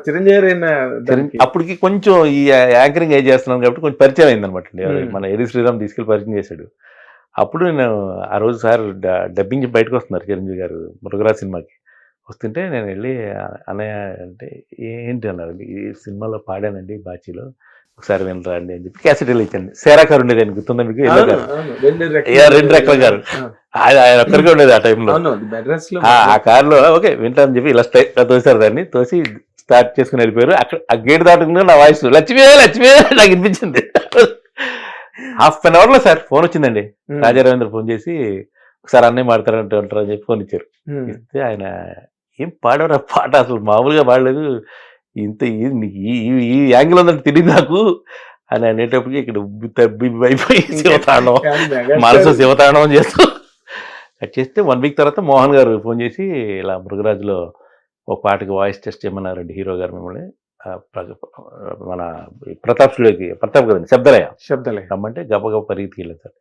చిరంజీవి అప్పటికి కొంచెం ఈ యాంకరింగ్ ఏం చేస్తున్నాను కాబట్టి కొంచెం పరిచయం అయిందనమాట అండి. మన ఎరి శ్రీరామ్ తీసుకెళ్ళి పరిచయం చేశాడు. అప్పుడు నేను ఆ రోజు సార్ డబ్బింగ్ బయటకు వస్తున్నారు చిరంజీవి గారు మృగరాజ్ సినిమాకి. వస్తుంటే నేను వెళ్ళి అన్నయ్య అంటే ఏంటి అన్నారు, ఈ సినిమాలో పాడానండి బాచీలో, ఒకసారి వినరా అండి అని చెప్పి క్యాసెట్ ఇచ్చాను. సేరా కారు ఉండేది అని గుర్తుందా మీకు? ఎల్లో గారు, రెండు రెక్కల గారు, ఆయన ఒక్కరికే ఉండేది ఆ టైంలో. ఆ కారులో ఓకే వింటానని చెప్పి ఇలా తోసారు, దాన్ని తోసి స్టార్ట్ చేసుకుని వెళ్ళిపోయారు. అక్కడ ఆ గేట్ దాటుకుని నా వాయిస్ లక్ష్మీ లక్ష్మీ నాకు వినిపించింది. హాఫ్ అన్ అవర్ లో సార్ ఫోన్ వచ్చిందండి. రాజా రవీంద్ర ఫోన్ చేసి ఒకసారి అన్నయ్య మాడతారంటే ఉంటారు అని చెప్పి ఫోన్ ఇచ్చారు. ఇస్తే ఆయన ఏం పాడారు ఆ పాట, అసలు మామూలుగా పాడలేదు, ఇంత ఈ యాంగిల్ ఉందంటే తెలియదు నాకు అని అనేటప్పటికి ఇక్కడ అయిపోయి శివతాండం, మనసు శివతాండం చేస్తూ కట్ చేస్తే 1 వీక్ తర్వాత మోహన్ గారు ఫోన్ చేసి ఇలా మృగరాజులో ఒక పాటకి వాయిస్ టెస్ట్ చేయమన్నారండి హీరో గారు మిమ్మల్ని, మన ప్రతాప్ స్టూడియోకి, ప్రతాప్ కదండి శబ్దలయ రమ్మంటే గబగబ పరిగెత్తికి వెళ్ళారు సార్.